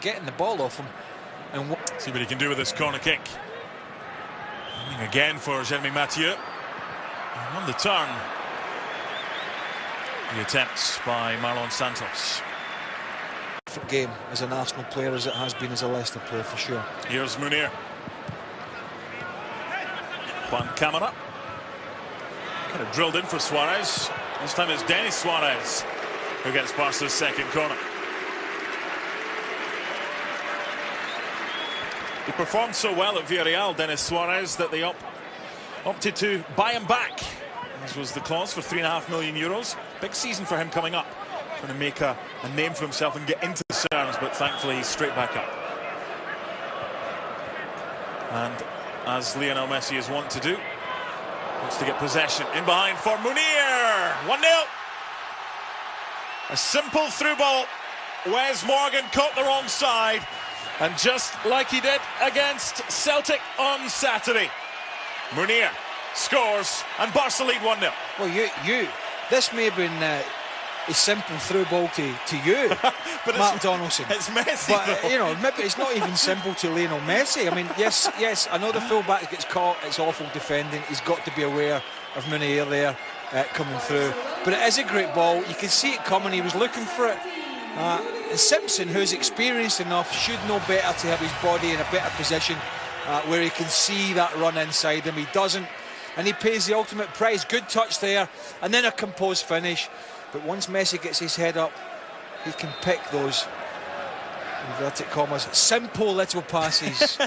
getting the ball off him. And see what he can do with this corner kick. Aiming again for Jeremy Mathieu. And on the turn, the attempts by Marlon Santos. Different game as an Arsenal player as it has been as a Leicester player, for sure. Here's Munir. Juan Camara. Kind of drilled in for Suarez. This time it's Denis Suarez who gets Barca's second corner. He performed so well at Villarreal, Denis Suarez, that they opted to buy him back. This was the clause for €3.5 million. Big season for him coming up. Trying to make a name for himself and get into the Cerns, but thankfully he's straight back up. And as Lionel Messi is wont to do, wants to get possession in behind for Munir. 1-0. A simple through ball. Wes Morgan caught the wrong side, and just like he did against Celtic on Saturday, Munir scores and Barca lead 1-0. Well, this may have been a simple through ball to you, but Mark Donaldson. It's Messi, but though. you know, maybe it's not even simple to Lionel Messi. I mean, yes, I know the fullback gets caught. It's awful defending. He's got to be aware of Munir there coming through. But it is a great ball. You can see it coming. He was looking for it. Simpson, who's experienced enough, should know better to have his body in a better position where he can see that run inside him. He doesn't, and he pays the ultimate price. Good touch there, and then a composed finish. But once Messi gets his head up, he can pick those, inverted commas, simple little passes.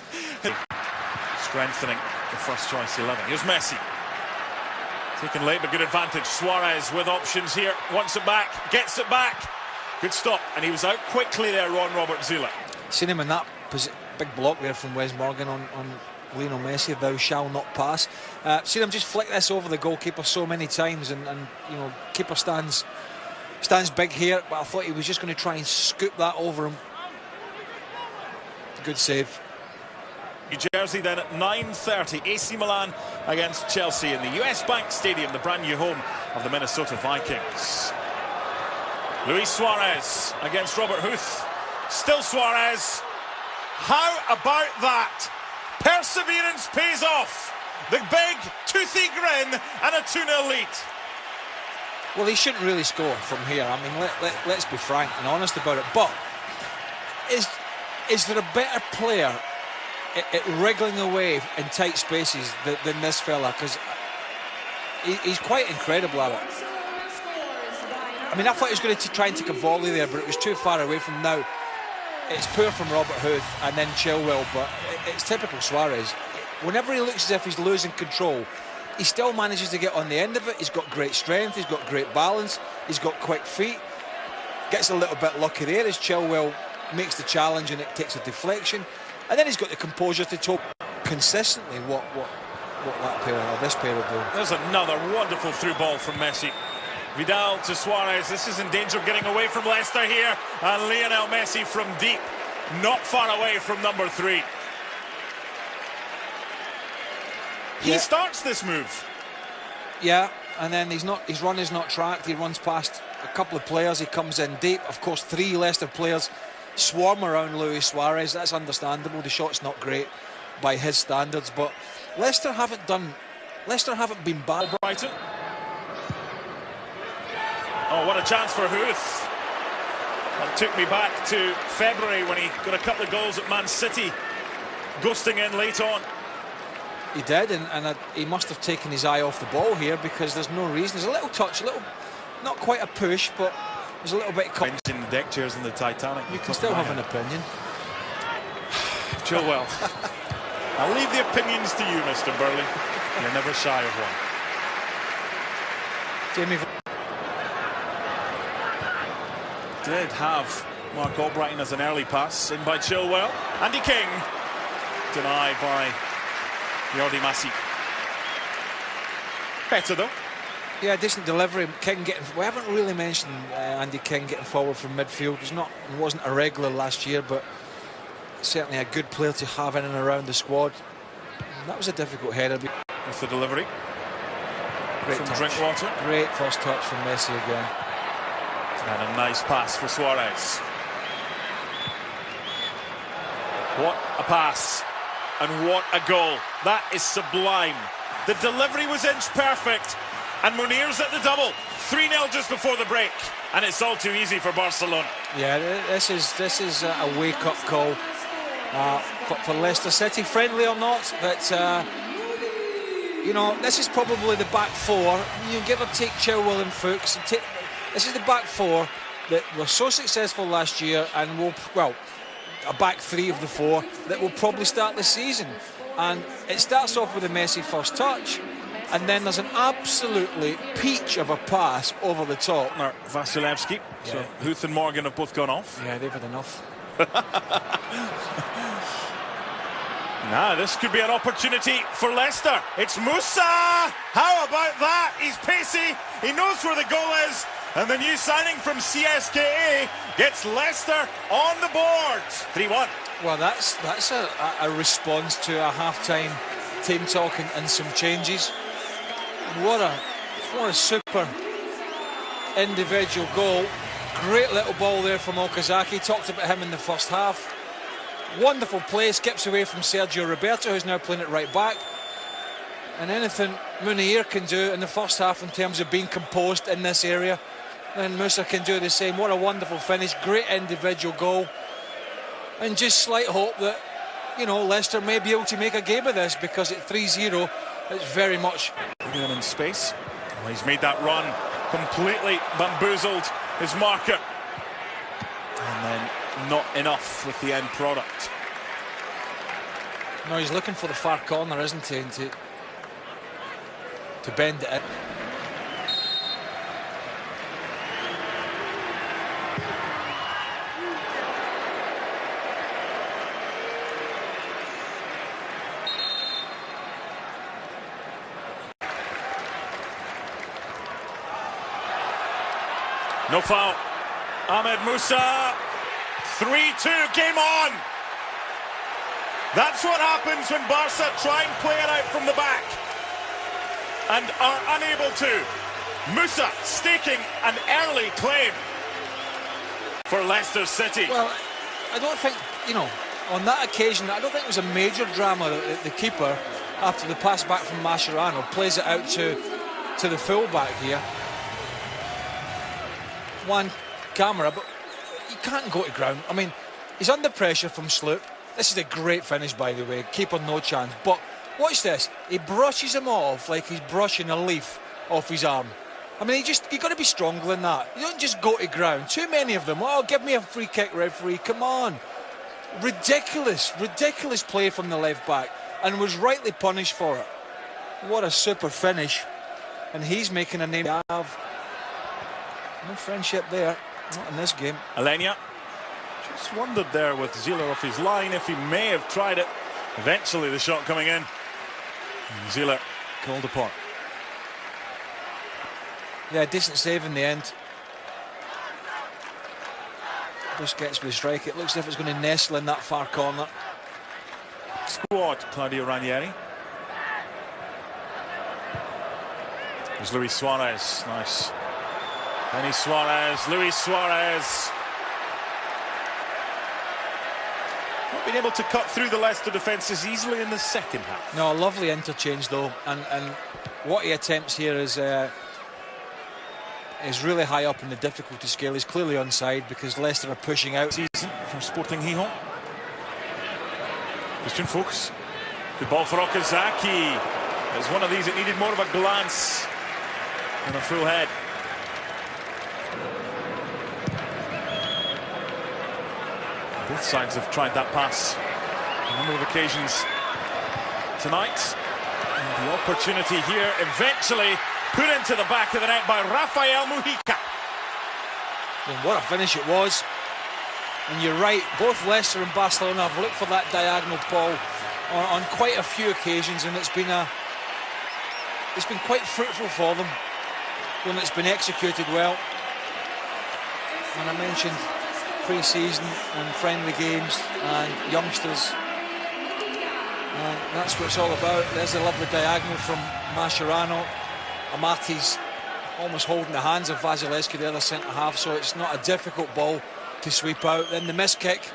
Strengthening the first choice 11. Here's Messi. Taken late, but good advantage. Suarez with options here. Wants it back, gets it back. Good stop, and he was out quickly there, Robert Zula. Seen him in that big block there from Wes Morgan on Lionel Messi. Thou shall not pass. Seen him just flick this over the goalkeeper so many times, and you know, keeper stands big here, but I thought he was just going to try and scoop that over him. Good save. New Jersey then at 9:30, AC Milan against Chelsea in the US Bank Stadium, the brand new home of the Minnesota Vikings. Luis Suarez against Robert Huth. Still Suarez. How about that? Perseverance pays off. The big toothy grin and a 2-0 lead. Well, he shouldn't really score from here. I mean, let's be frank and honest about it. But is there a better player at wriggling away in tight spaces than this fella? Because he's quite incredible at it. I mean, I thought he was going to try and take a volley there, but it was too far away from now. It's poor from Robert Huth and then Chilwell, but it's typical Suarez. Whenever he looks as if he's losing control, he still manages to get on the end of it. He's got great strength, he's got great balance, he's got quick feet. Gets a little bit lucky there as Chilwell makes the challenge and it takes a deflection. And then he's got the composure to talk consistently what that pair or this pair will do. There's another wonderful through ball from Messi. Vidal to Suarez. This is in danger of getting away from Leicester here. And Lionel Messi from deep, not far away from number 3. He starts this move. Yeah, and then his run is not tracked. He runs past a couple of players. He comes in deep. Of course, 3 Leicester players swarm around Luis Suarez. That's understandable. The shot's not great by his standards, but Leicester haven't been bad. Brighton. Oh, what a chance for Huth. That took me back to February when he got a couple of goals at Man City, ghosting in late on. He did, and he must have taken his eye off the ball here, because there's no reason. There's a little touch, not quite a push, but there's a little bit of in the deck chairs in the Titanic. You can still have an opinion. Chilwell. I'll leave the opinions to you, Mr. Burley. You're never shy of one. Jamie did have Mark Albrighton as an early pass in by Chilwell. Andy King denied by Jordi Massi. Better though. Yeah, decent delivery. King getting. We haven't really mentioned Andy King getting forward from midfield. He wasn't a regular last year, but certainly a good player to have in and around the squad. And that was a difficult header. With the delivery. Great from touch. Drinkwater. Great first touch from Messi again. And a nice pass for Suarez. What a pass, and what a goal. That is sublime. The delivery was inch perfect, and Munir's at the double. 3-0 just before the break, and it's all too easy for Barcelona. Yeah, this is a wake-up call for Leicester City, friendly or not. But you know, this is probably the back four. You give or take Chilwell and Fuchs. This is the back four that were so successful last year, and will, well, a back three of the four that will probably start the season. And it starts off with a messy first touch, and then there's an absolutely peach of a pass over the top. Vasilevsky, yeah. So Huth and Morgan have both gone off. Yeah, they've had enough. Now this could be an opportunity for Leicester. It's Musa! How about that? He's pacey, he knows where the goal is, and the new signing from CSKA gets Leicester on the board. 3-1. Well, that's a response to a half-time team talk and some changes. What a super individual goal. Great little ball there from Okazaki. Talked about him in the first half. Wonderful play, skips away from Sergio Roberto, who's now playing it right back. And anything Munir can do in the first half in terms of being composed in this area, then Musa can do the same. What a wonderful finish, great individual goal. And just slight hope that, you know, Leicester may be able to make a game of this, because at 3-0, it's very much... Him in space. Well, he's made that run, completely bamboozled his marker. And then not enough with the end product. No, he's looking for the far corner, isn't he? And to bend it in. No foul. Ahmed Musa. 3-2, game on. That's what happens when Barca try and play it out from the back and are unable to. Musa staking an early claim for Leicester City. Well, I don't think, you know, on that occasion, I don't think it was a major drama that the keeper, after the pass back from Mascherano, plays it out to the full-back here. One camera, but he can't go to ground. I mean, he's under pressure from Sloop. This is a great finish, by the way. Keeper no chance. But watch this. He brushes him off like he's brushing a leaf off his arm. I mean, you've got to be stronger than that. You don't just go to ground. Too many of them. Oh, give me a free kick, referee. Come on. Ridiculous play from the left back, and was rightly punished for it. What a super finish. And he's making a name. No friendship there, not in this game. Alenia just wondered there with Zila off his line if he may have tried it. Eventually the shot coming in. Zila called upon. Yeah, decent save in the end. Busquets with a strike. It looks as if it's going to nestle in that far corner. Squad, Claudio Ranieri. There's Luis Suarez, nice. Denis Suarez, Luis Suarez. Not been able to cut through the Leicester defences easily in the second half. No, a lovely interchange though, and what he attempts here is really high up in the difficulty scale. He's clearly onside because Leicester are pushing out. Season from Sporting Gijón. Christian Fuchs. Good ball for Okazaki. There's one of these that needed more of a glance than a full head. Both sides have tried that pass on a number of occasions tonight. And the opportunity here eventually put into the back of the net by Rafael Mujica. And what a finish it was. And you're right, both Leicester and Barcelona have looked for that diagonal ball on quite a few occasions, and it's been quite fruitful for them when it's been executed well. And I mentioned pre-season and friendly games and youngsters, and that's what it's all about. There's a lovely diagonal from Mascherano. Amati's almost holding the hands of Vasilevsky, the other centre half, so it's not a difficult ball to sweep out. Then the miss kick